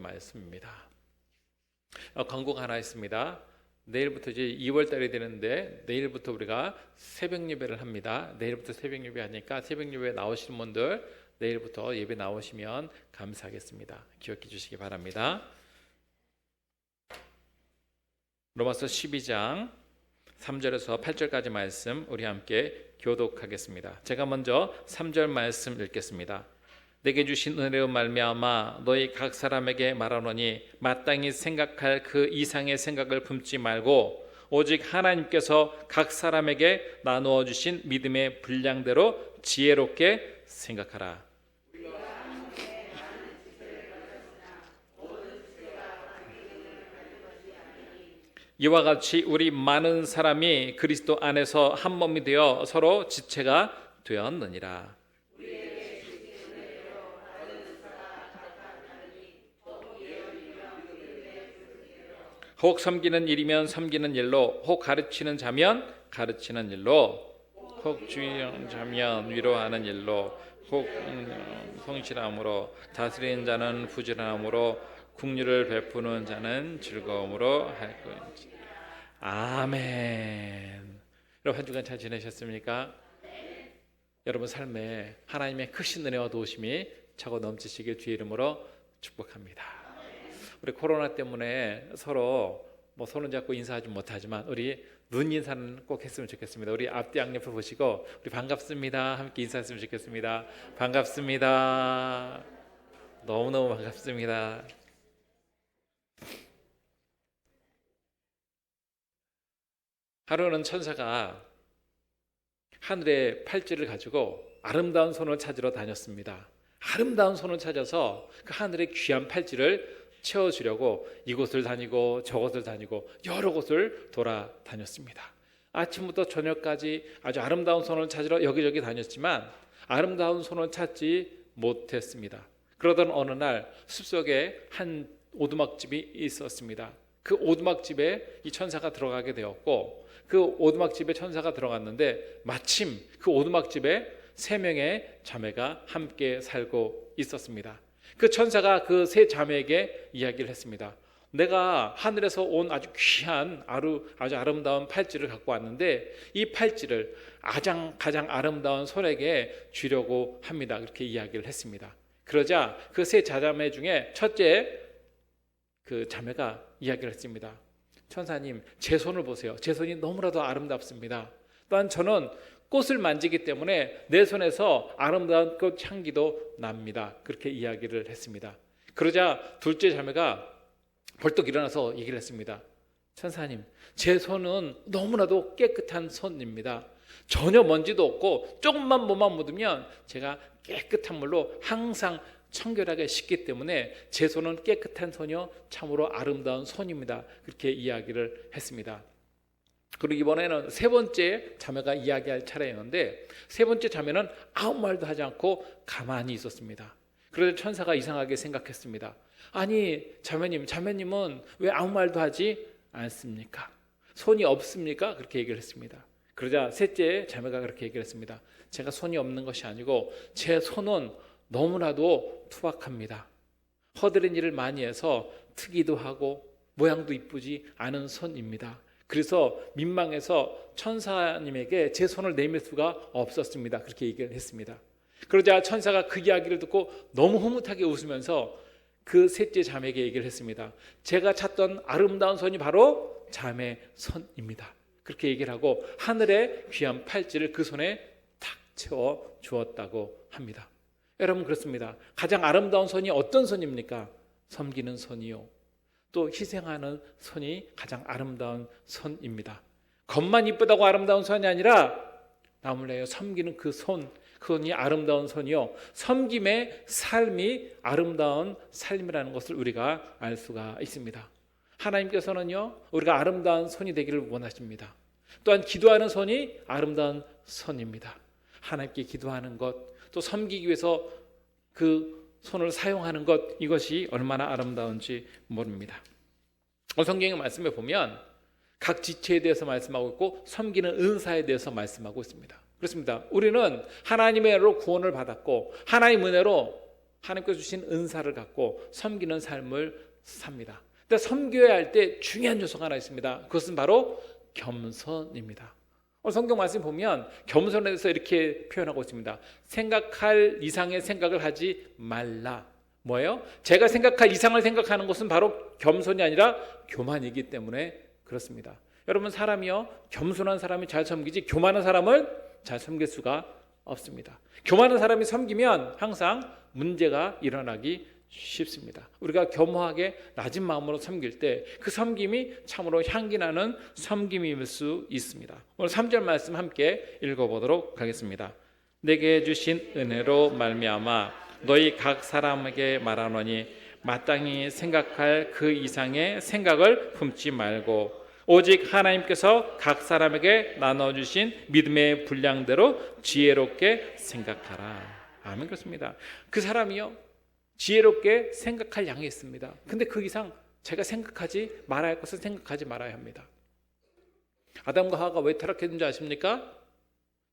말씀입니다. 광고가 하나 있습니다. 내일부터 이제 2월 달이 되는데 내일부터 우리가 새벽 예배를 합니다. 내일부터 새벽 예배 하니까 새벽 예배 나오시는 분들 내일부터 예배 나오시면 감사하겠습니다. 기억해 주시기 바랍니다. 로마서 12장 3절에서 8절까지 말씀 우리 함께 교독하겠습니다. 제가 먼저 3절 말씀 읽겠습니다. 내게 주신 은혜로 말미암아 너희 각 사람에게 말하노니 마땅히 생각할 그 이상의 생각을 품지 말고 오직 하나님께서 각 사람에게 나누어 주신 믿음의 분량대로 지혜롭게 생각하라. 이와 같이 우리 많은 사람이 그리스도 안에서 한 몸이 되어 서로 지체가 되었느니라. 혹 섬기는 일이면 섬기는 일로, 혹 가르치는 자면 가르치는 일로, 혹 주의하는 자면 위로하는 일로, 혹 성실함으로, 다스리는 자는 부지런함으로, 긍휼을 베푸는 자는 즐거움으로 할 것이니. 아멘. 여러분 한 주간 잘 지내셨습니까? 여러분 삶에 하나님의 크신 은혜와 도우심이 차고 넘치시길 주의 이름으로 축복합니다. 우리 코로나 때문에 서로 손은 잡고 인사하지 못하지만 우리 눈 인사는 꼭 했으면 좋겠습니다. 우리 앞뒤 양옆을 보시고 우리 반갑습니다 함께 인사했으면 좋겠습니다. 반갑습니다. 너무너무 반갑습니다. 하루는 천사가 하늘의 팔찌를 가지고 아름다운 손을 찾으러 다녔습니다. 아름다운 손을 찾아서 그 하늘의 귀한 팔찌를 채워주려고 이곳을 다니고 저곳을 다니고 여러 곳을 돌아다녔습니다. 아침부터 저녁까지 아주 아름다운 손을 찾으러 여기저기 다녔지만 아름다운 손을 찾지 못했습니다. 그러던 어느 날 숲속에 한 오두막집이 있었습니다. 그 오두막집에 이 천사가 들어가게 되었고 그 오두막집에 천사가 들어갔는데 마침 그 오두막집에 3명의 자매가 함께 살고 있었습니다. 그 천사가 그 3자매에게 이야기를 했습니다. 내가 하늘에서 온 아주 귀한 아주 아름다운 팔찌를 갖고 왔는데 이 팔찌를 가장 아름다운 손에게 주려고 합니다. 그렇게 이야기를 했습니다. 그러자 그 3자매 중에 첫째 그 자매가 이야기를 했습니다. 천사님, 제 손을 보세요. 제 손이 너무나도 아름답습니다. 또한 저는 꽃을 만지기 때문에 내 손에서 아름다운 꽃 향기도 납니다. 그렇게 이야기를 했습니다. 그러자 둘째 자매가 벌떡 일어나서 얘기를 했습니다. 천사님, 제 손은 너무나도 깨끗한 손입니다. 전혀 먼지도 없고 조금만 뭐만 묻으면 제가 깨끗한 물로 항상 청결하게 씻기 때문에 제 손은 깨끗한 손이요 참으로 아름다운 손입니다. 그렇게 이야기를 했습니다. 그리고 이번에는 3번째 자매가 이야기할 차례였는데 3번째 자매는 아무 말도 하지 않고 가만히 있었습니다. 그런데 천사가 이상하게 생각했습니다. 아니 자매님은 왜 아무 말도 하지 않습니까? 손이 없습니까? 그렇게 얘기를 했습니다. 그러자 셋째 자매가 그렇게 얘기를 했습니다. 제가 손이 없는 것이 아니고 제 손은 너무나도 투박합니다. 허드렛 일을 많이 해서 트기도 하고 모양도 이쁘지 않은 손입니다. 그래서 민망해서 천사님에게 제 손을 내밀 수가 없었습니다. 그렇게 얘기를 했습니다. 그러자 천사가 그 이야기를 듣고 너무 흐뭇하게 웃으면서 그 셋째 자매에게 얘기를 했습니다. 제가 찾던 아름다운 손이 바로 자매 손입니다. 그렇게 얘기를 하고 하늘의 귀한 팔찌를 그 손에 탁 채워 주었다고 합니다. 여러분 그렇습니다. 가장 아름다운 손이 어떤 손입니까? 섬기는 손이요. 또 희생하는 손이 가장 아름다운 손입니다. 겉만 이쁘다고 아름다운 손이 아니라 나물레요 섬기는 그 손이 아름다운 손이요. 섬김의 삶이 아름다운 삶이라는 것을 우리가 알 수가 있습니다. 하나님께서는요 우리가 아름다운 손이 되기를 원하십니다. 또한 기도하는 손이 아름다운 손입니다. 하나님께 기도하는 것, 또 섬기기 위해서 그 손을 사용하는 것, 이것이 얼마나 아름다운지 모릅니다. 성경의 말씀에 보면 각 지체에 대해서 말씀하고 있고 섬기는 은사에 대해서 말씀하고 있습니다. 그렇습니다. 우리는 하나님의 은혜로 구원을 받았고 하나님의 은혜로 하나님께서 주신 은사를 갖고 섬기는 삶을 삽니다. 근데 섬겨야 할 때 중요한 요소가 하나 있습니다. 그것은 바로 겸손입니다. 오늘 성경 말씀 보면 겸손에 대해서 이렇게 표현하고 있습니다. 생각할 이상의 생각을 하지 말라. 뭐예요? 제가 생각할 이상을 생각하는 것은 바로 겸손이 아니라 교만이기 때문에 그렇습니다. 여러분, 사람이요, 겸손한 사람이 잘 섬기지 교만한 사람을 잘 섬길 수가 없습니다. 교만한 사람이 섬기면 항상 문제가 일어나기 쉽습니다. 우리가 겸허하게 낮은 마음으로 섬길 때 그 섬김이 참으로 향기나는 섬김일 수 있습니다. 오늘 3절 말씀 함께 읽어보도록 하겠습니다. 내게 주신 은혜로 말미암아 너희 각 사람에게 말하노니 마땅히 생각할 그 이상의 생각을 품지 말고 오직 하나님께서 각 사람에게 나눠주신 믿음의 분량대로 지혜롭게 생각하라. 아멘. 그렇습니다. 그 사람이요, 지혜롭게 생각할 양이 있습니다. 근데 그 이상 제가 생각하지 말아야 할 것을 생각하지 말아야 합니다. 아담과 하와가 왜 타락했는지 아십니까?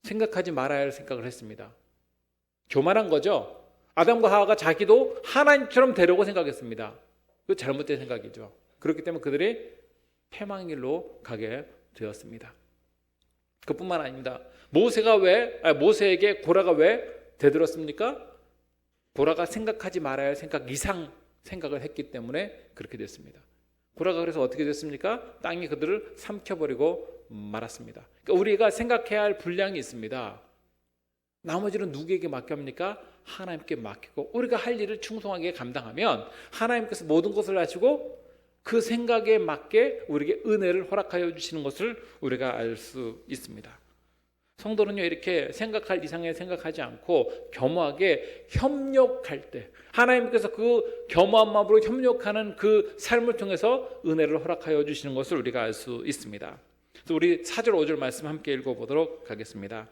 생각하지 말아야 할 생각을 했습니다. 교만한 거죠. 아담과 하와가 자기도 하나님처럼 되려고 생각했습니다. 그 잘못된 생각이죠. 그렇기 때문에 그들이 패망길로 가게 되었습니다. 그뿐만 아닙니다. 모세에게 고라가 왜 대들었습니까? 고라가 생각하지 말아야 할 생각 이상 생각을 했기 때문에 그렇게 됐습니다. 고라가 그래서 어떻게 됐습니까? 땅이 그들을 삼켜버리고 말았습니다. 그러니까 우리가 생각해야 할 분량이 있습니다. 나머지는 누구에게 맡깁니까? 하나님께 맡기고 우리가 할 일을 충성하게 감당하면 하나님께서 모든 것을 하시고 그 생각에 맞게 우리에게 은혜를 허락하여 주시는 것을 우리가 알 수 있습니다. 성도는요, 이렇게 생각할 이상의 생각하지 않고 겸허하게 협력할 때 하나님께서 그 겸허한 마음으로 협력하는 그 삶을 통해서 은혜를 허락하여 주시는 것을 우리가 알 수 있습니다. 그래서 우리 4절 5절 말씀 함께 읽어보도록 하겠습니다.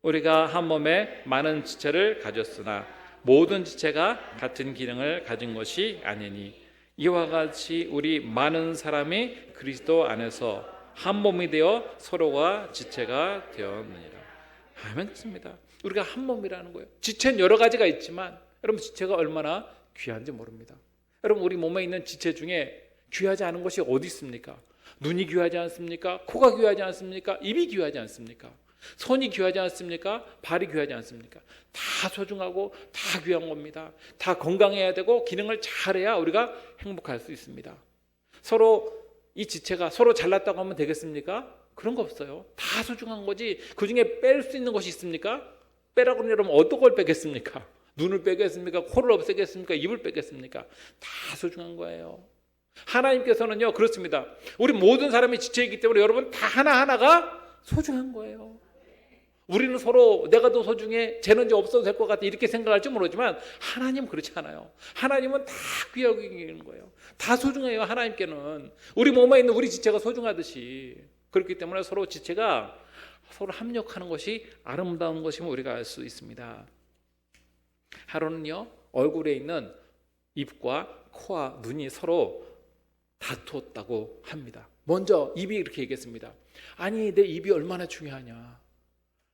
우리가 한 몸에 많은 지체를 가졌으나 모든 지체가 같은 기능을 가진 것이 아니니 이와 같이 우리 많은 사람이 그리스도 안에서 한 몸이 되어 서로가 지체가 되었느니라. 아멘. 그렇습니다. 우리가 한 몸이라는 거예요. 지체는 여러 가지가 있지만 여러분, 지체가 얼마나 귀한지 모릅니다. 여러분, 우리 몸에 있는 지체 중에 귀하지 않은 것이 어디 있습니까? 눈이 귀하지 않습니까? 코가 귀하지 않습니까? 입이 귀하지 않습니까? 손이 귀하지 않습니까? 발이 귀하지 않습니까? 다 소중하고 다 귀한 겁니다. 다 건강해야 되고 기능을 잘해야 우리가 행복할 수 있습니다. 서로 이 지체가 서로 잘났다고 하면 되겠습니까? 그런 거 없어요. 다 소중한 거지. 그 중에 뺄 수 있는 것이 있습니까? 빼라고 하면 여러분 어떤 걸 빼겠습니까? 눈을 빼겠습니까? 코를 없애겠습니까? 입을 빼겠습니까? 다 소중한 거예요. 하나님께서는요, 그렇습니다. 우리 모든 사람이 지체이기 때문에 여러분 다 하나하나가 소중한 거예요. 우리는 서로 내가 더 소중해, 쟤는 이제 없어도 될 것 같아 이렇게 생각할지 모르지만 하나님은 그렇지 않아요. 하나님은 다 귀하게 여기는 거예요. 다 소중해요. 하나님께는 우리 몸에 있는 우리 지체가 소중하듯이. 그렇기 때문에 서로 지체가 서로 합력하는 것이 아름다운 것임을 우리가 알 수 있습니다. 하루는요, 얼굴에 있는 입과 코와 눈이 서로 다투었다고 합니다. 먼저 입이 이렇게 얘기했습니다. 아니, 내 입이 얼마나 중요하냐.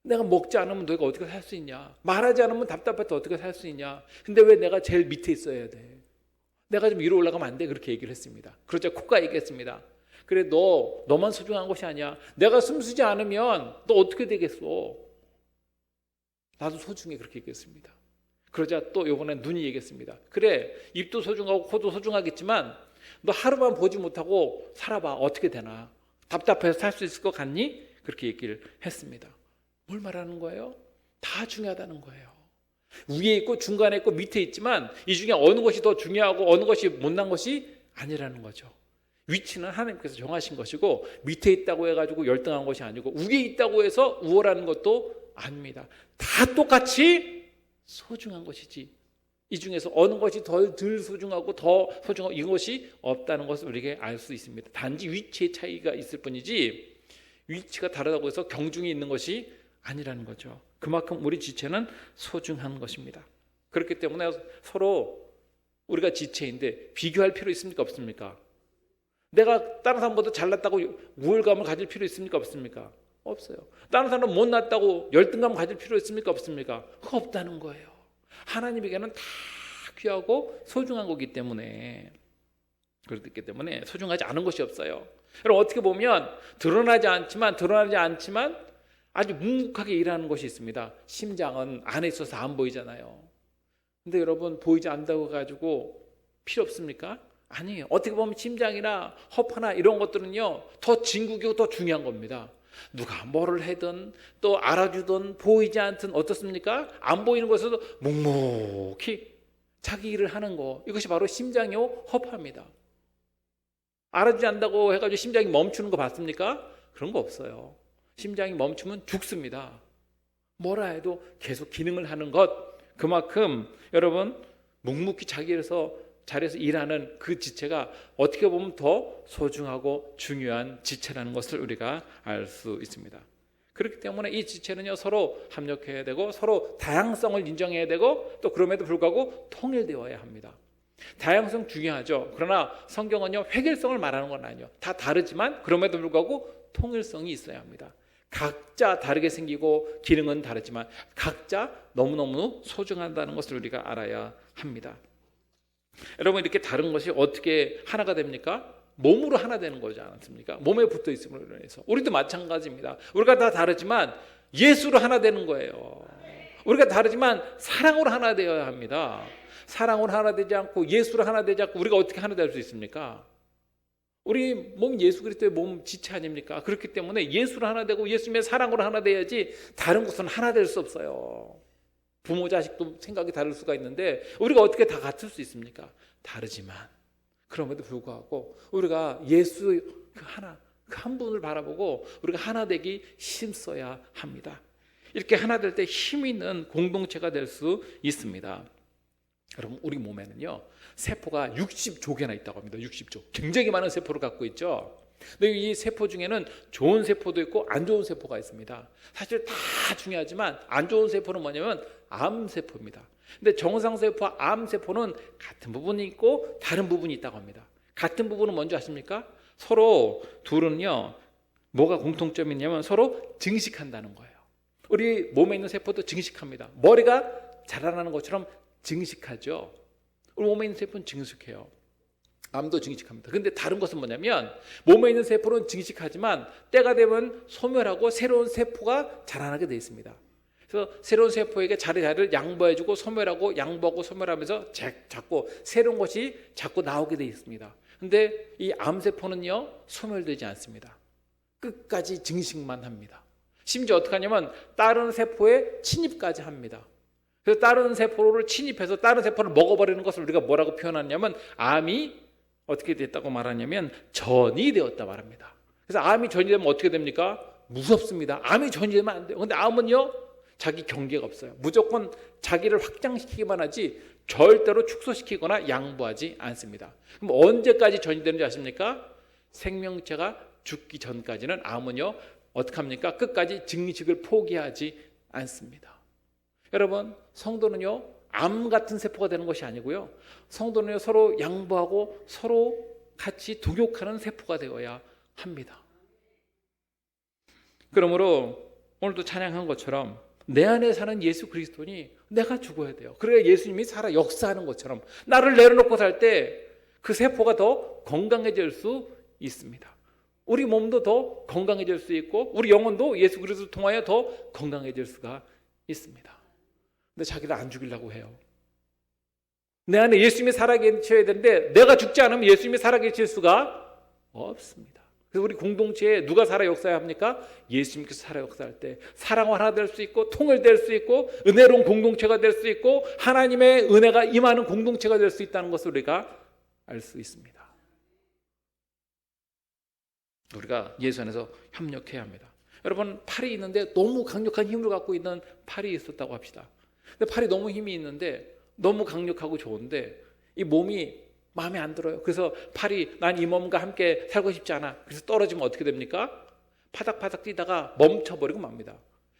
내가 먹지 않으면 너희가 어떻게 살 수 있냐. 말하지 않으면 답답해서 어떻게 살 수 있냐. 근데 왜 내가 제일 밑에 있어야 돼. 내가 좀 위로 올라가면 안 돼. 그렇게 얘기를 했습니다. 그러자 코가 얘기했습니다. 그래, 너만 소중한 것이 아니야. 내가 숨쉬지 않으면 너 어떻게 되겠어. 나도 소중해. 그렇게 얘기했습니다. 그러자 또 이번엔 눈이 얘기했습니다. 그래, 입도 소중하고 코도 소중하겠지만 너 하루만 보지 못하고 살아봐. 어떻게 되나. 답답해서 살 수 있을 것 같니? 그렇게 얘기를 했습니다. 뭘 말하는 거예요? 다 중요하다는 거예요. 위에 있고 중간에 있고 밑에 있지만 이 중에 어느 것이 더 중요하고 어느 것이 못난 것이 아니라는 거죠. 위치는 하나님께서 정하신 것이고 밑에 있다고 해가지고 열등한 것이 아니고 위에 있다고 해서 우월한 것도 아닙니다. 다 똑같이 소중한 것이지 이 중에서 어느 것이 덜 소중하고 더 소중하고 이것이 없다는 것을 우리에게 알 수 있습니다. 단지 위치의 차이가 있을 뿐이지 위치가 다르다고 해서 경중이 있는 것이 아니라는 거죠. 그만큼 우리 지체는 소중한 것입니다. 그렇기 때문에 서로 우리가 지체인데 비교할 필요 있습니까? 없습니까? 내가 다른 사람보다 잘났다고 우월감을 가질 필요 있습니까? 없습니까? 없어요. 다른 사람은 못났다고 열등감을 가질 필요 있습니까? 없습니까? 그거 없다는 거예요. 하나님에게는 다 귀하고 소중한 거기 때문에, 그렇기 때문에 소중하지 않은 것이 없어요. 여러분, 어떻게 보면 드러나지 않지만 아주 묵묵하게 일하는 것이 있습니다. 심장은 안에 있어서 안 보이잖아요. 근데 여러분, 보이지 않는다고 가지고 필요 없습니까? 아니에요. 어떻게 보면 심장이나 허파나 이런 것들은요, 더 진국이고 더 중요한 겁니다. 누가 뭐를 하든 또 알아주든 보이지 않든 어떻습니까? 안 보이는 것에서도 묵묵히 자기 일을 하는 거, 이것이 바로 심장이요 허파입니다. 알아주지 않는다고 해가지고 심장이 멈추는 거 봤습니까? 그런 거 없어요. 심장이 멈추면 죽습니다. 뭐라 해도 계속 기능을 하는 것, 그만큼 여러분 묵묵히 자리에서 일하는 그 지체가 어떻게 보면 더 소중하고 중요한 지체라는 것을 우리가 알 수 있습니다. 그렇기 때문에 이 지체는요, 서로 협력해야 되고 서로 다양성을 인정해야 되고 또 그럼에도 불구하고 통일되어야 합니다. 다양성 중요하죠. 그러나 성경은요, 획일성을 말하는 건 아니에요. 다 다르지만 그럼에도 불구하고 통일성이 있어야 합니다. 각자 다르게 생기고 기능은 다르지만 각자 너무너무 소중하다는 것을 우리가 알아야 합니다. 여러분, 이렇게 다른 것이 어떻게 하나가 됩니까? 몸으로 하나 되는 거지 않습니까? 몸에 붙어 있음으로 인해서. 우리도 마찬가지입니다. 우리가 다 다르지만 예수로 하나 되는 거예요. 우리가 다르지만 사랑으로 하나 되어야 합니다. 사랑으로 하나 되지 않고 예수로 하나 되지 않고 우리가 어떻게 하나 될 수 있습니까? 우리 몸 예수 그리스도의 몸 지체 아닙니까? 그렇기 때문에 예수로 하나 되고 예수님의 사랑으로 하나 돼야지 다른 것은 하나 될 수 없어요. 부모 자식도 생각이 다를 수가 있는데 우리가 어떻게 다 같을 수 있습니까? 다르지만 그럼에도 불구하고 우리가 예수 그 한 분을 바라보고 우리가 하나 되기 힘써야 합니다. 이렇게 하나 될 때 힘 있는 공동체가 될 수 있습니다. 여러분, 우리 몸에는요, 세포가 60조 개나 있다고 합니다. 60조. 굉장히 많은 세포를 갖고 있죠. 근데 이 세포 중에는 좋은 세포도 있고 안 좋은 세포가 있습니다. 사실 다 중요하지만 안 좋은 세포는 뭐냐면 암세포입니다. 근데 정상세포와 암세포는 같은 부분이 있고 다른 부분이 있다고 합니다. 같은 부분은 뭔지 아십니까? 서로 둘은요, 뭐가 공통점이 있냐면 서로 증식한다는 거예요. 우리 몸에 있는 세포도 증식합니다. 머리가 자라나는 것처럼 증식하죠. 우리 몸에 있는 세포는 증식해요. 암도 증식합니다. 그런데 다른 것은 뭐냐면 몸에 있는 세포는 증식하지만 때가 되면 소멸하고 새로운 세포가 자라나게 되어 있습니다. 그래서 새로운 세포에게 자리를 양보해주고 소멸하고 양보하고 소멸하면서 자꾸 새로운 것이 자꾸 나오게 되어 있습니다. 그런데 이 암세포는요, 소멸되지 않습니다. 끝까지 증식만 합니다. 심지어 어떻게 하냐면 다른 세포에 침입까지 합니다. 그래서 다른 세포를 침입해서 다른 세포를 먹어버리는 것을 우리가 뭐라고 표현하냐면 암이 어떻게 됐다고 말하냐면 전이 되었다 말합니다. 그래서 암이 전이 되면 어떻게 됩니까? 무섭습니다. 암이 전이 되면 안 돼요. 근데 암은요, 자기 경계가 없어요. 무조건 자기를 확장시키기만 하지 절대로 축소시키거나 양보하지 않습니다. 그럼 언제까지 전이 되는지 아십니까? 생명체가 죽기 전까지는 암은요, 어떻게 합니까? 끝까지 증식을 포기하지 않습니다. 여러분, 성도는요, 암 같은 세포가 되는 것이 아니고요, 성도는요, 서로 양보하고 서로 같이 동역하는 세포가 되어야 합니다. 그러므로 오늘도 찬양한 것처럼 내 안에 사는 예수 그리스도니 내가 죽어야 돼요. 그래야 예수님이 살아 역사하는 것처럼 나를 내려놓고 살 때 그 세포가 더 건강해질 수 있습니다. 우리 몸도 더 건강해질 수 있고 우리 영혼도 예수 그리스도를 통하여 더 건강해질 수가 있습니다. 근데 자기를 안 죽이려고 해요. 내 안에 예수님이 살아계셔야 되는데 내가 죽지 않으면 예수님이 살아계실 수가 없습니다. 그래서 우리 공동체에 누가 살아 역사해야 합니까? 예수님께서 살아 역사할 때 사랑 하나 될 수 있고 통일될 수 있고 은혜로운 공동체가 될 수 있고 하나님의 은혜가 임하는 공동체가 될 수 있다는 것을 우리가 알 수 있습니다. 우리가 예수 안에서 협력해야 합니다. 여러분, 팔이 있는데 너무 강력한 힘을 갖고 있는 팔이 있었다고 합시다. 근데 팔이 너무 힘이 있는데 너무 강력하고 좋은데 이 몸이 마음에 안 들어요. 그래서 팔이 난 이 몸과 함께 살고 싶지 않아. 그래서 떨어지면 어떻게 됩니까? 파닥파닥 뛰다가 멈춰버리고 맙니다.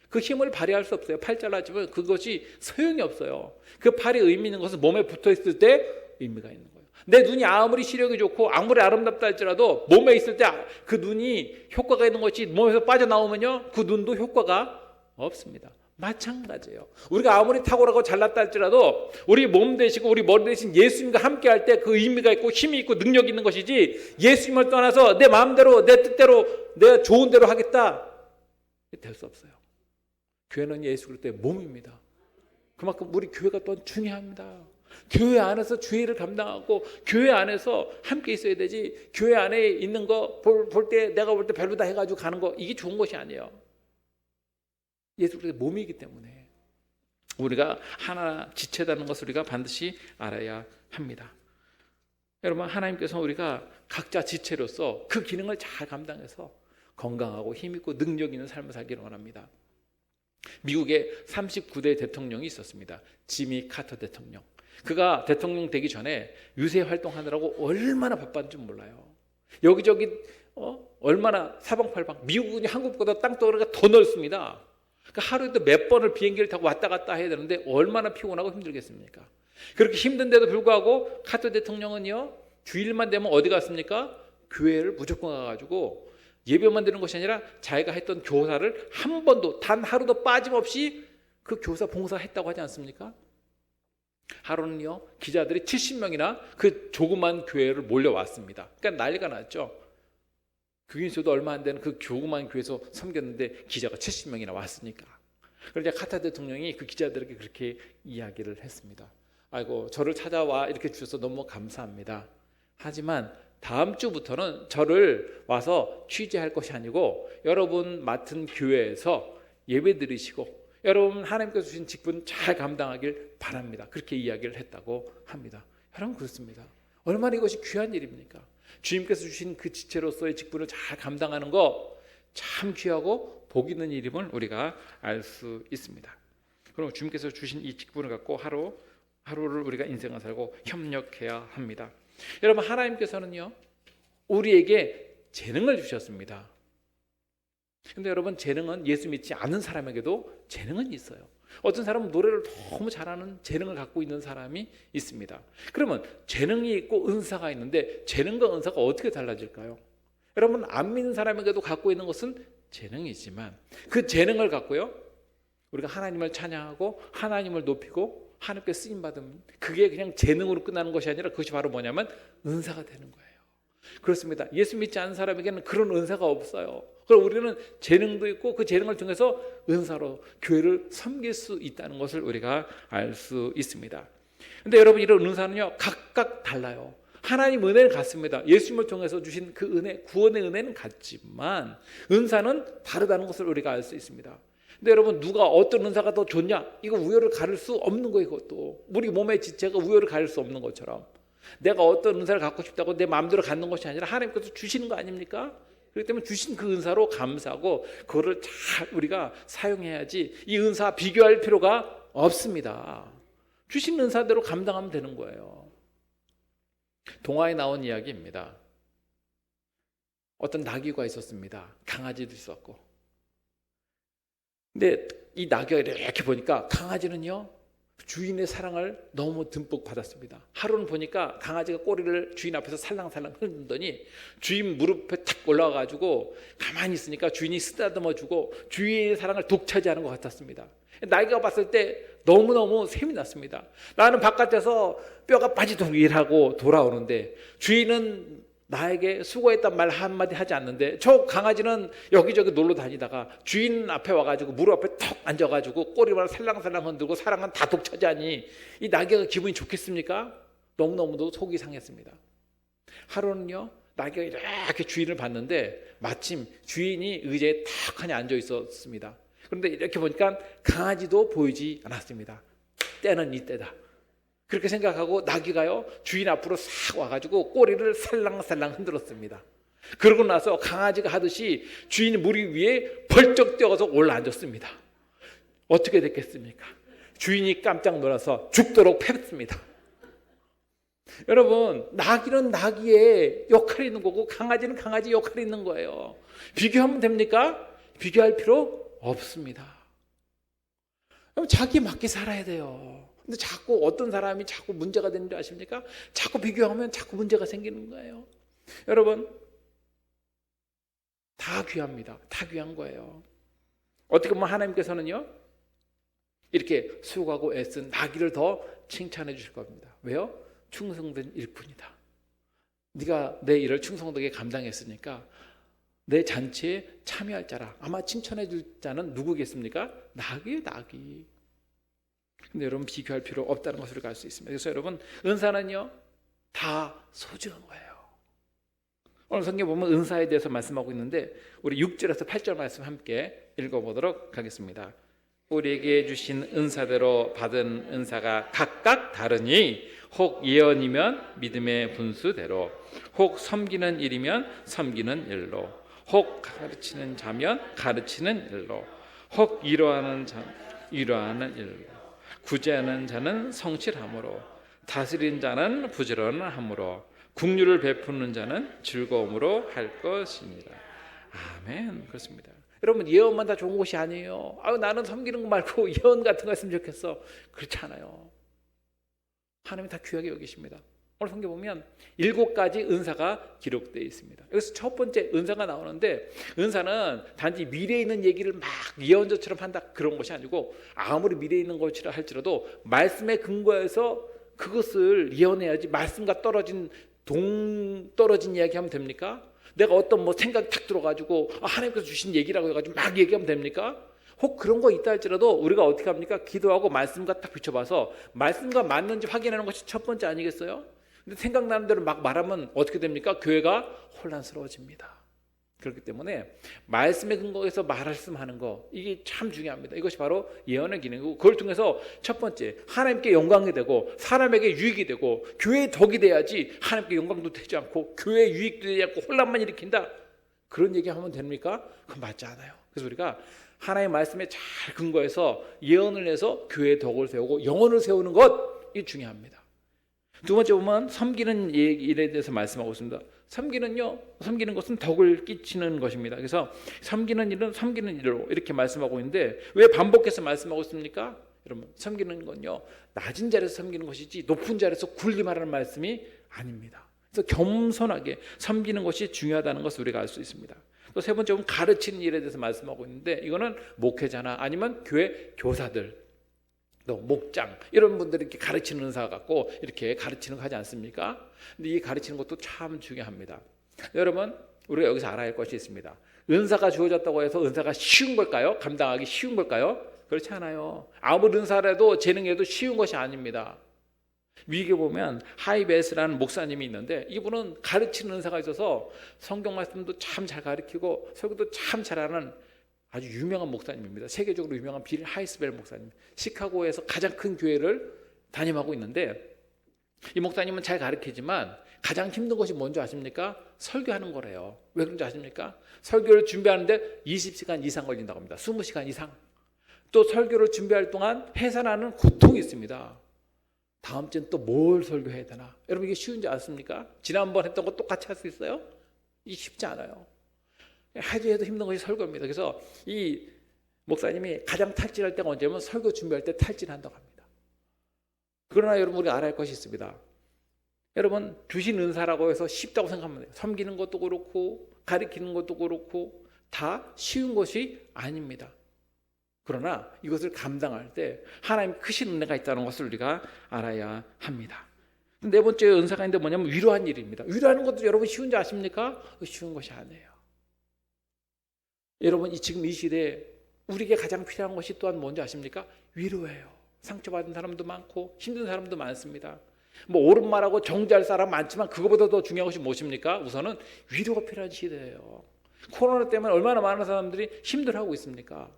그 힘을 발휘할 수 없어요. 팔 잘라지면 그것이 소용이 없어요. 그 팔이 의미 있는 것은 몸에 붙어 있을 때 의미가 있는 거예요. 내 눈이 아무리 시력이 좋고 아무리 아름답다 할지라도 몸에 있을 때 그 눈이 효과가 있는 것이 몸에서 빠져나오면요, 그 눈도 효과가 없습니다. 마찬가지예요. 우리가 아무리 탁월하고 잘났다 할지라도 우리 몸 되시고 우리 머리 되신 예수님과 함께 할 때 그 의미가 있고 힘이 있고 능력이 있는 것이지, 예수님을 떠나서 내 마음대로 내 뜻대로 내 좋은 대로 하겠다, 될 수 없어요. 교회는 예수 그리스도의 몸입니다. 그만큼 우리 교회가 또한 중요합니다. 교회 안에서 주의를 감당하고 교회 안에서 함께 있어야 되지, 교회 안에 있는 거 볼 때 내가 볼 때 별로다 해가지고 가는 거, 이게 좋은 것이 아니에요. 예수 그리스도의 몸이기 때문에 우리가 하나 지체다는 것을 우리가 반드시 알아야 합니다. 여러분, 하나님께서 우리가 각자 지체로서 그 기능을 잘 감당해서 건강하고 힘있고 능력 있는 삶을 살기를 원합니다. 미국에 39대 대통령이 있었습니다. 지미 카터 대통령. 그가 대통령 되기 전에 유세 활동하느라고 얼마나 바빴는지 몰라요. 여기저기 얼마나 사방팔방, 미국은 한국보다 땅덩어리가 더 넓습니다. 그러니까 하루에도 몇 번을 비행기를 타고 왔다 갔다 해야 되는데 얼마나 피곤하고 힘들겠습니까? 그렇게 힘든데도 불구하고 카터 대통령은요, 주일만 되면 어디 갔습니까? 교회를 무조건 가가지고 예배만 드리는 것이 아니라 자기가 했던 교사를 한 번도 단 하루도 빠짐없이 그 교사 봉사했다고 하지 않습니까? 하루는요, 기자들이 70명이나 그 조그만 교회를 몰려왔습니다. 그러니까 난리가 났죠. 교인수도 얼마 안 되는 그 조그만 교회에서 섬겼는데 기자가 70명이나 왔으니까. 그러자 카타 대통령이 그 기자들에게 그렇게 이야기를 했습니다. 아이고, 저를 찾아와 이렇게 주셔서 너무 감사합니다. 하지만 다음 주부터는 저를 와서 취재할 것이 아니고 여러분 맡은 교회에서 예배 드리시고 여러분 하나님께서 주신 직분 잘 감당하길 바랍니다. 그렇게 이야기를 했다고 합니다. 여러분, 그렇습니다. 얼마나 이것이 귀한 일입니까? 주님께서 주신 그 지체로서의 직분을 잘 감당하는 거 참 귀하고 복 있는 일임을 우리가 알 수 있습니다. 그럼 주님께서 주신 이 직분을 갖고 하루를 우리가 인생을 살고 협력해야 합니다. 여러분, 하나님께서는요, 우리에게 재능을 주셨습니다. 근데 여러분, 재능은 예수 믿지 않는 사람에게도 재능은 있어요. 어떤 사람은 노래를 너무 잘하는 재능을 갖고 있는 사람이 있습니다. 그러면 재능이 있고 은사가 있는데 재능과 은사가 어떻게 달라질까요? 여러분, 안 믿는 사람에게도 갖고 있는 것은 재능이지만 그 재능을 갖고요, 우리가 하나님을 찬양하고 하나님을 높이고 하나님께 쓰임받으면 그게 그냥 재능으로 끝나는 것이 아니라 그것이 바로 뭐냐면 은사가 되는 거예요. 그렇습니다. 예수 믿지 않는 사람에게는 그런 은사가 없어요. 그럼 우리는 재능도 있고 그 재능을 통해서 은사로 교회를 섬길 수 있다는 것을 우리가 알 수 있습니다. 근데 여러분, 이런 은사는요, 각각 달라요. 하나님 은혜는 같습니다. 예수님을 통해서 주신 그 은혜, 구원의 은혜는 같지만 은사는 다르다는 것을 우리가 알 수 있습니다. 근데 여러분, 누가 어떤 은사가 더 좋냐? 이거 우열을 가릴 수 없는 거예요. 이것도 우리 몸의 지체가 우열을 가릴 수 없는 것처럼 내가 어떤 은사를 갖고 싶다고 내 마음대로 갖는 것이 아니라 하나님께서 주시는 거 아닙니까? 그렇기 때문에 주신 그 은사로 감사하고 그거를 잘 우리가 사용해야지 이 은사 비교할 필요가 없습니다. 주신 은사대로 감당하면 되는 거예요. 동화에 나온 이야기입니다. 어떤 나귀가 있었습니다. 강아지도 있었고. 근데 이 나귀가 이렇게 보니까 강아지는요, 주인의 사랑을 너무 듬뿍 받았습니다. 하루는 보니까 강아지가 꼬리를 주인 앞에서 살랑살랑 흔들더니 주인 무릎에 탁 올라와가지고 가만히 있으니까 주인이 쓰다듬어주고 주인의 사랑을 독차지하는 것 같았습니다. 나귀가 봤을 때 너무너무 셈이 났습니다. 나는 바깥에서 뼈가 빠지도록 일하고 돌아오는데 주인은 나에게 수고했단 말 한마디 하지 않는데 저 강아지는 여기저기 놀러 다니다가 주인 앞에 와가지고 무릎 앞에 턱 앉아가지고 꼬리만 살랑살랑 흔들고 사랑은 다 독차지하니 이 나귀가 기분이 좋겠습니까? 너무너무도 속이 상했습니다. 하루는요, 나귀가 이렇게 주인을 봤는데 마침 주인이 의자에 탁 하니 앉아 있었습니다. 그런데 이렇게 보니까 강아지도 보이지 않았습니다. 때는 이때다. 그렇게 생각하고 나귀가요, 주인 앞으로 싹 와가지고 꼬리를 살랑살랑 흔들었습니다. 그러고 나서 강아지가 하듯이 주인이 무리 위에 벌쩍 뛰어서 올라앉았습니다. 어떻게 됐겠습니까? 주인이 깜짝 놀라서 죽도록 패습니다. 여러분, 나귀는 나귀의 역할이 있는 거고 강아지는 강아지 역할이 있는 거예요. 비교하면 됩니까? 비교할 필요 없습니다. 자기에 맞게 살아야 돼요. 근데 자꾸 어떤 사람이 자꾸 문제가 되는 줄 아십니까? 자꾸 비교하면 자꾸 문제가 생기는 거예요. 여러분, 다 귀합니다. 다 귀한 거예요. 어떻게 보면 하나님께서는요, 이렇게 수고하고 애쓴 나귀를 더 칭찬해 주실 겁니다. 왜요? 충성된 일꾼이다. 네가 내 일을 충성되게 감당했으니까 내 잔치에 참여할 자라. 아마 칭찬해 줄 자는 누구겠습니까? 나귀예요, 나귀. 근데 여러분 비교할 필요 없다는 것을 알 수 있습니다. 그래서 여러분 은사는요 다 소중한 거예요. 오늘 성경 보면 은사에 대해서 말씀하고 있는데 우리 6절에서 8절 말씀 함께 읽어보도록 하겠습니다. 우리에게 주신 은사대로 받은 은사가 각각 다르니 혹 예언이면 믿음의 분수대로, 혹 섬기는 일이면 섬기는 일로, 혹 가르치는 자면 가르치는 일로, 혹 위로하는 자 위로하는 일로, 구제하는 자는 성실함으로, 다스리는 자는 부지런함으로, 긍휼을 베푸는 자는 즐거움으로 할 것입니다. 아멘. 그렇습니다. 여러분 예언만 다 좋은 것이 아니에요. 나는 섬기는 거 말고 예언 같은 거 했으면 좋겠어. 그렇지 않아요. 하나님이 다 귀하게 여기십니다. 오늘 성경 보면 7가지 은사가 기록되어 있습니다. 여기서 첫 번째 은사가 나오는데 은사는 단지 미래에 있는 얘기를 막 예언자처럼 한다 그런 것이 아니고 아무리 미래에 있는 것이라 할지라도 말씀에 근거해서 그것을 예언해야지 말씀과 동떨어진 이야기하면 됩니까? 내가 어떤 생각이 탁 들어가지고 하나님께서 주신 얘기라고 해가지고 막 얘기하면 됩니까? 혹 그런 거 있다 할지라도 우리가 어떻게 합니까? 기도하고 말씀과 딱 비춰봐서 말씀과 맞는지 확인하는 것이 첫 번째 아니겠어요? 근데 생각나는 대로 막 말하면 어떻게 됩니까? 교회가 혼란스러워집니다. 그렇기 때문에 말씀에 근거해서 말씀하는 거 이게 참 중요합니다. 이것이 바로 예언의 기능이고 그걸 통해서 첫 번째 하나님께 영광이 되고 사람에게 유익이 되고 교회의 덕이 돼야지 하나님께 영광도 되지 않고 교회의 유익도 되지 않고 혼란만 일으킨다 그런 얘기하면 됩니까? 그건 맞지 않아요. 그래서 우리가 하나님의 말씀에 잘 근거해서 예언을 해서 교회의 덕을 세우고 영혼을 세우는 것이 중요합니다. 두 번째 보면 섬기는 일에 대해서 말씀하고 있습니다. 섬기는 것은 덕을 끼치는 것입니다. 그래서 섬기는 일은 섬기는 일로 이렇게 말씀하고 있는데 왜 반복해서 말씀하고 있습니까? 여러분 섬기는 건요 낮은 자리에서 섬기는 것이지 높은 자리에서 군림하라는 말씀이 아닙니다. 그래서 겸손하게 섬기는 것이 중요하다는 것을 우리가 알 수 있습니다. 또 세 번째 보면 가르치는 일에 대해서 말씀하고 있는데 이거는 목회자나 아니면 교회 교사들 또 목장 이런 분들이 이렇게 가르치는 은사 갖고 이렇게 가르치는 거 하지 않습니까? 근데 이 가르치는 것도 참 중요합니다. 여러분 우리가 여기서 알아야 할 것이 있습니다. 은사가 주어졌다고 해서 은사가 쉬운 걸까요? 감당하기 쉬운 걸까요? 그렇지 않아요. 아무리 은사라도 재능에도 쉬운 것이 아닙니다. 위기에 보면 하이베스라는 목사님이 있는데 이분은 가르치는 은사가 있어서 성경 말씀도 참 잘 가르치고 설교도 참 잘하는 아주 유명한 목사님입니다. 세계적으로 유명한 빌 하이스벨 목사님. 시카고에서 가장 큰 교회를 담임하고 있는데 이 목사님은 잘 가르치지만 가장 힘든 것이 뭔지 아십니까? 설교하는 거래요. 왜 그런지 아십니까? 설교를 준비하는데 20시간 이상 걸린다고 합니다. 20시간 이상. 또 설교를 준비할 동안 해산하는 고통이 있습니다. 다음 주엔 또 뭘 설교해야 되나? 여러분 이게 쉬운지 아십니까? 지난번 했던 거 똑같이 할 수 있어요? 이게 쉽지 않아요. 해도 힘든 것이 설교입니다. 그래서 이 목사님이 가장 탈진할 때가 언제면 설교 준비할 때 탈진한다고 합니다. 그러나 여러분 우리가 알아야 할 것이 있습니다. 여러분 주신 은사라고 해서 쉽다고 생각하면 돼요. 섬기는 것도 그렇고 가르치는 것도 그렇고 다 쉬운 것이 아닙니다. 그러나 이것을 감당할 때 하나님 크신 은혜가 있다는 것을 우리가 알아야 합니다. 네 번째 은사가 있는데 뭐냐면 위로한 일입니다. 위로하는 것도 여러분 쉬운지 아십니까? 쉬운 것이 아니에요. 여러분 지금 이 시대에 우리에게 가장 필요한 것이 또한 뭔지 아십니까? 위로예요. 상처받은 사람도 많고 힘든 사람도 많습니다. 옳은 말하고 정죄할 사람 많지만 그거보다 더 중요한 것이 무엇입니까? 우선은 위로가 필요한 시대예요. 코로나 때문에 얼마나 많은 사람들이 힘들어하고 있습니까?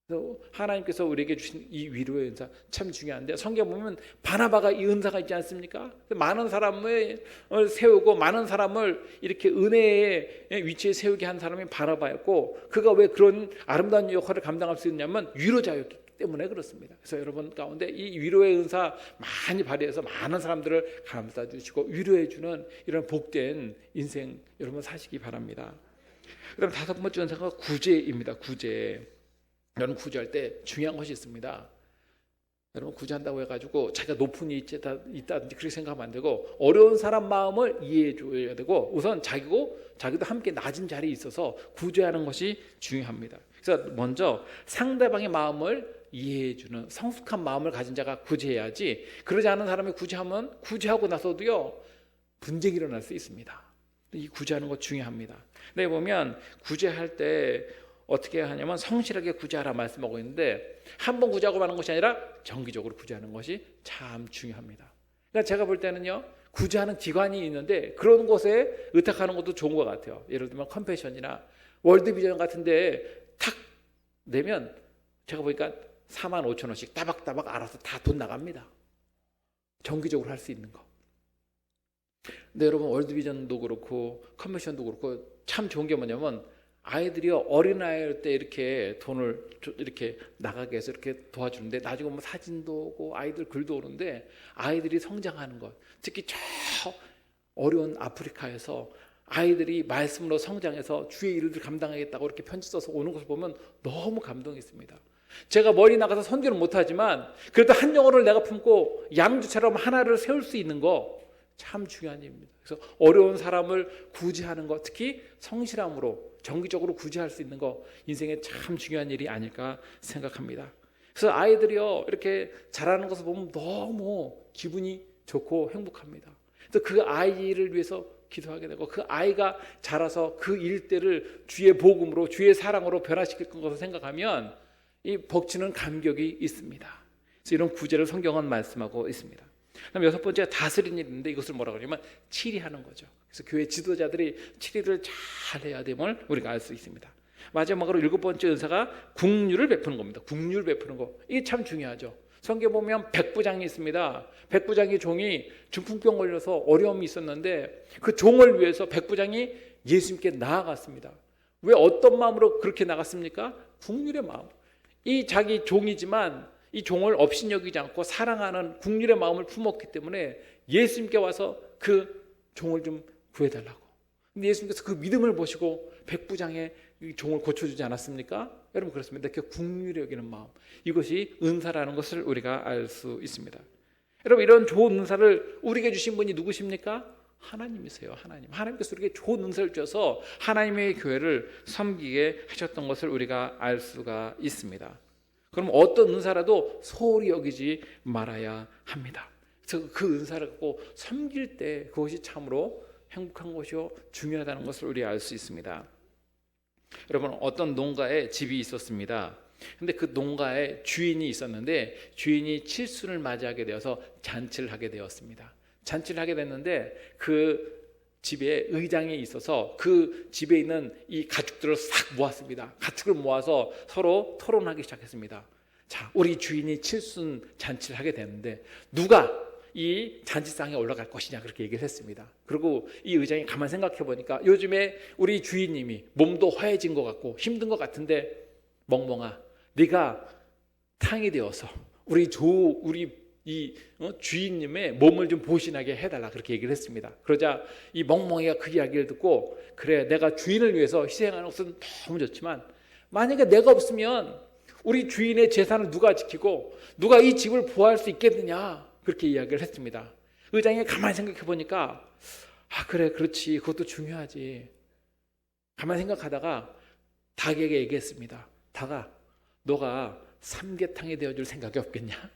그래서 하나님께서 우리에게 주신 이 위로의 은사 참 중요한데 성경 보면 바나바가 이 은사가 있지 않습니까? 많은 사람을 세우고 많은 사람을 이렇게 은혜의 위치에 세우게 한 사람이 바나바였고 그가 왜 그런 아름다운 역할을 감당할 수 있냐면 위로자였기 때문에 그렇습니다. 그래서 여러분 가운데 이 위로의 은사 많이 발휘해서 많은 사람들을 감싸 주시고 위로해 주는 이런 복된 인생 여러분 사시기 바랍니다. 그다음 다섯 번째 은사가 구제입니다. 구제. 여러분 구제할 때 중요한 것이 있습니다. 여러분 구제한다고 해가지고 자기가 높은 위치에 있다든지 그렇게 생각하면 안 되고 어려운 사람 마음을 이해해 줘야 되고 우선 자기도 함께 낮은 자리에 있어서 구제하는 것이 중요합니다. 그래서 먼저 상대방의 마음을 이해해주는 성숙한 마음을 가진 자가 구제해야지, 그러지 않은 사람이 구제하면 구제하고 나서도요 분쟁이 일어날 수 있습니다. 이 구제하는 거 중요합니다. 네, 보면 구제할 때 어떻게 하냐면 성실하게 구제하라 말씀하고 있는데, 한 번 구제하고 마는 것이 아니라 정기적으로 구제하는 것이 참 중요합니다. 그러니까 제가 볼 때는요, 구제하는 기관이 있는데 그런 곳에 의탁하는 것도 좋은 것 같아요. 예를 들면 컴패션이나 월드비전 같은데 탁 내면 제가 보니까 45,000원씩 따박따박 알아서 다 돈 나갑니다. 정기적으로 할 수 있는 거. 근데 여러분, 월드비전도 그렇고 컴패션도 그렇고 참 좋은 게 뭐냐면, 아이들이 어린아이일 때 이렇게 돈을 이렇게 나가게 해서 이렇게 도와주는데, 나중에 뭐 사진도 오고 아이들 글도 오는데, 아이들이 성장하는 것, 특히 저 어려운 아프리카에서 아이들이 말씀으로 성장해서 주의 일을 감당하겠다고 이렇게 편지 써서 오는 것을 보면 너무 감동이 있습니다. 제가 멀리 나가서 선교는 못하지만 그래도 한 영혼을 내가 품고 양주처럼 하나를 세울 수 있는 거 참 중요한 일입니다. 그래서 어려운 사람을 구제하는 것, 특히 성실함으로 정기적으로 구제할 수 있는 거, 인생에 참 중요한 일이 아닐까 생각합니다. 그래서 아이들이요 이렇게 자라는 것을 보면 너무 기분이 좋고 행복합니다. 그래서 그 아이를 위해서 기도하게 되고, 그 아이가 자라서 그 일대를 주의 복음으로, 주의 사랑으로 변화시킬 것을 생각하면 이 벅치는 감격이 있습니다. 그래서 이런 구제를 성경은 말씀하고 있습니다. 그럼 여섯 번째가 다스리는 일인데, 이것을 뭐라고 하냐면 치리하는 거죠. 그래서 교회 지도자들이 치리를 잘 해야 됨을 우리가 알 수 있습니다. 마지막으로 일곱 번째 은사가 국률을 베푸는 겁니다. 국률 베푸는 거, 이게 참 중요하죠. 성경 보면 백부장이 있습니다. 백부장의 종이 중풍병 걸려서 어려움이 있었는데 그 종을 위해서 백부장이 예수님께 나아갔습니다. 왜, 어떤 마음으로 그렇게 나갔습니까? 국률의 마음. 이 자기 종이지만 이 종을 업신여기지 않고 사랑하는 국률의 마음을 품었기 때문에 예수님께 와서 그 종을 좀 구해달라고. 근데 예수님께서 그 믿음을 보시고 백부장의 종을 고쳐주지 않았습니까? 여러분, 그렇습니다. 그 국률이 여기는 마음, 이것이 은사라는 것을 우리가 알 수 있습니다. 여러분, 이런 좋은 은사를 우리에게 주신 분이 누구십니까? 하나님이세요. 하나님께서 우리에게 좋은 은사를 주셔서 하나님의 교회를 섬기게 하셨던 것을 우리가 알 수가 있습니다. 그럼 어떤 은사라도 소홀히 여기지 말아야 합니다. 그래서 그 은사를 갖고 섬길 때 그것이 참으로 행복한 것이요 중요하다는 것을 우리가 알 수 있습니다. 여러분, 어떤 농가에 집이 있었습니다. 근데 그 농가에 주인이 있었는데, 주인이 칠순을 맞이하게 되어서 잔치를 하게 되었습니다. 잔치를 하게 됐는데 그 집에 의장이 있어서 그 집에 있는 이 가축들을 싹 모았습니다. 가축을 모아서 서로 토론하기 시작했습니다. 자, 우리 주인이 칠순 잔치를 하게 되는데 누가 이 잔치상에 올라갈 것이냐, 그렇게 얘기를 했습니다. 그리고 이 의장이 가만 생각해 보니까 요즘에 우리 주인님이 몸도 허해진 것 같고 힘든 것 같은데, 멍멍아, 네가 탕이 되어서 우리 주인님의 몸을 좀 보신하게 해달라, 그렇게 얘기를 했습니다. 그러자 이 멍멍이가 그 이야기를 듣고, 그래, 내가 주인을 위해서 희생하는 것은 너무 좋지만 만약에 내가 없으면 우리 주인의 재산을 누가 지키고 누가 이 집을 보호할 수 있겠느냐, 그렇게 이야기를 했습니다. 의장이 가만히 생각해 보니까, 그래, 그렇지, 그것도 중요하지. 가만히 생각하다가 닭에게 얘기했습니다. 닭아, 너가 삼계탕이 되어줄 생각이 없겠냐?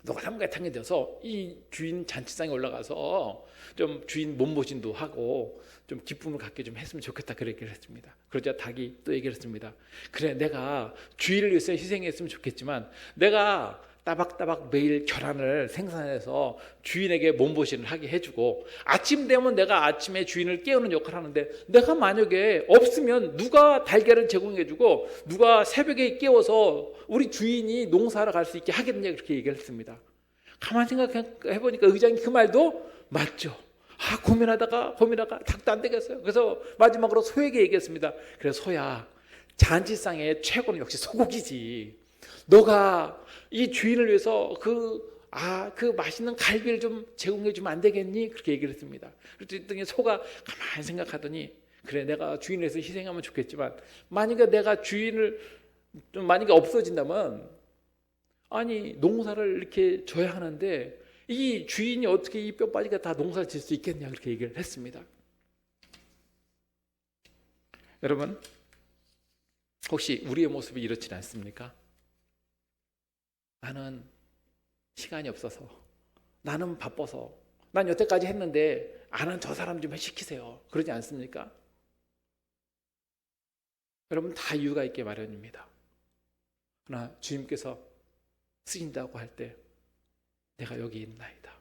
너가 삼계탕이 되어서 이 주인 잔치상에 올라가서 좀 주인 몸보신도 하고 좀 기쁨을 갖게 좀 했으면 좋겠다, 그렇게 얘기를 했습니다. 그러자 닭이 또 얘기를 했습니다. 그래, 내가 주인을 위해서 희생했으면 좋겠지만 내가 따박따박 매일 계란을 생산해서 주인에게 몸보신을 하게 해주고, 아침 되면 내가 아침에 주인을 깨우는 역할을 하는데, 내가 만약에 없으면 누가 달걀을 제공해주고 누가 새벽에 깨워서 우리 주인이 농사하러 갈 수 있게 하겠느냐, 그렇게 얘기를 했습니다. 가만히 생각해보니까 의장이 그 말도 맞죠. 고민하다가 닭도 안 되겠어요. 그래서 마지막으로 소에게 얘기했습니다. 그래, 소야, 잔치상의 최고는 역시 소고기지. 너가 이 주인을 위해서 그 맛있는 갈비를 좀 제공해 주면 안 되겠니? 그렇게 얘기를 했습니다. 그랬더니 소가 가만히 생각하더니, 그래, 내가 주인을 위해서 희생하면 좋겠지만 만약에 내가 만약에 없어진다면, 아니, 농사를 이렇게 져야 하는데 이 주인이 어떻게 이 뼈 빠지게 다 농사를 질 수 있겠냐, 그렇게 얘기를 했습니다. 여러분, 혹시 우리의 모습이 이렇지 않습니까? 나는 시간이 없어서, 나는 바빠서, 난 여태까지 했는데 안 한 저 사람 좀 시키세요. 그러지 않습니까? 여러분, 다 이유가 있게 마련입니다. 그러나 주님께서 쓰인다고 할 때 내가 여기 있나이다,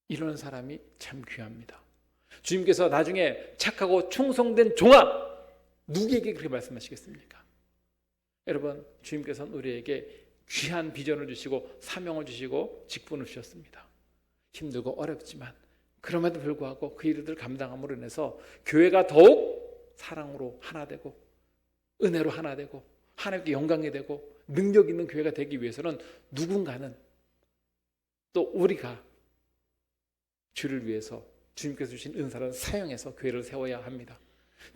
이러는 사람이 참 귀합니다. 주님께서 나중에 착하고 충성된 종아, 누구에게 그렇게 말씀하시겠습니까? 여러분, 주님께서는 우리에게 귀한 비전을 주시고 사명을 주시고 직분을 주셨습니다. 힘들고 어렵지만 그럼에도 불구하고 그 일들을 감당함으로 인해서 교회가 더욱 사랑으로 하나 되고 은혜로 하나 되고 하나님께 영광이 되고 능력 있는 교회가 되기 위해서는 누군가는, 또 우리가 주를 위해서 주님께서 주신 은사를 사용해서 교회를 세워야 합니다.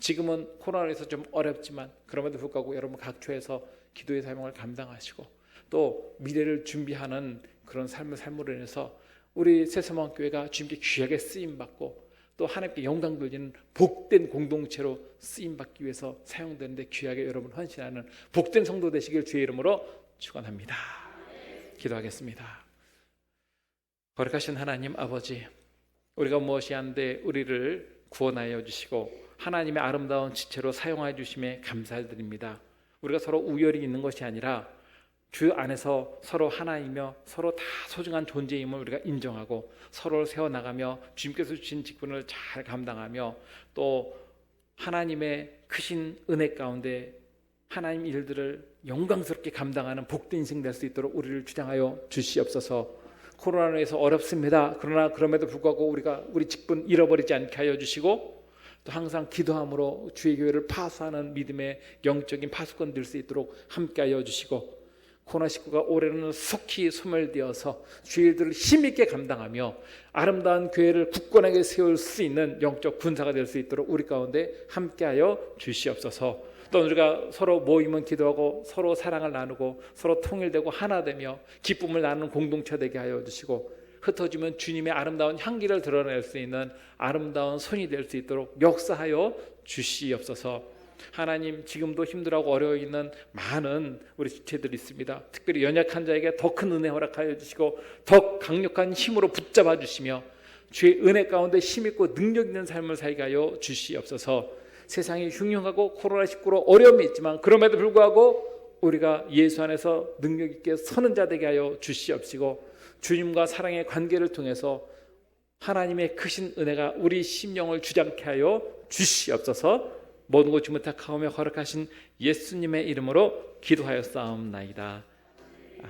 지금은 코로나에서 좀 어렵지만 그럼에도 불구하고 여러분 각처에서 기도의 사명을 감당하시고 또 미래를 준비하는 그런 삶을 삶으로 인해서 우리 새서방교회가 주님께 귀하게 쓰임받고 또 하나님께 영광 돌리는 복된 공동체로 쓰임받기 위해서 사용되는데 귀하게 여러분 헌신하는 복된 성도 되시길 주의 이름으로 축원합니다. 기도하겠습니다. 거룩하신 하나님 아버지, 우리가 무엇이 한데 우리를 구원하여 주시고 하나님의 아름다운 지체로 사용하여 주심에 감사드립니다. 우리가 서로 우열이 있는 것이 아니라 주 안에서 서로 하나이며 서로 다 소중한 존재임을 우리가 인정하고 서로를 세워나가며 주님께서 주신 직분을 잘 감당하며 또 하나님의 크신 은혜 가운데 하나님 일들을 영광스럽게 감당하는 복된 인생 될 수 있도록 우리를 주장하여 주시옵소서. 코로나로 해서 어렵습니다. 그러나 그럼에도 불구하고 우리가 우리 직분 잃어버리지 않게 하여 주시고 또 항상 기도함으로 주의 교회를 파수하는 믿음의 영적인 파수꾼 될 수 있도록 함께 하여 주시고 코로나19가 올해는 속히 소멸되어서 주의 일들을 힘있게 감당하며 아름다운 교회를 굳건하게 세울 수 있는 영적 군사가 될 수 있도록 우리 가운데 함께하여 주시옵소서. 또 우리가 서로 모이면 기도하고 서로 사랑을 나누고 서로 통일되고 하나 되며 기쁨을 나누는 공동체 되게 하여 주시고 흩어지면 주님의 아름다운 향기를 드러낼 수 있는 아름다운 손이 될 수 있도록 역사하여 주시옵소서. 하나님, 지금도 힘들어하고 어려워 있는 많은 우리 지체들이 있습니다. 특별히 연약한 자에게 더 큰 은혜 허락하여 주시고 더 강력한 힘으로 붙잡아 주시며 주의 은혜 가운데 힘있고 능력 있는 삶을 살게 하여 주시옵소서. 세상이 흉흉하고 코로나19로 어려움이 있지만 그럼에도 불구하고 우리가 예수 안에서 능력 있게 서는 자 되게 하여 주시옵시고 주님과 사랑의 관계를 통해서 하나님의 크신 은혜가 우리 심령을 주장케 하여 주시옵소서. 모든 것 주무탁하오며 거룩하신 예수님의 이름으로 기도하였사옵나이다.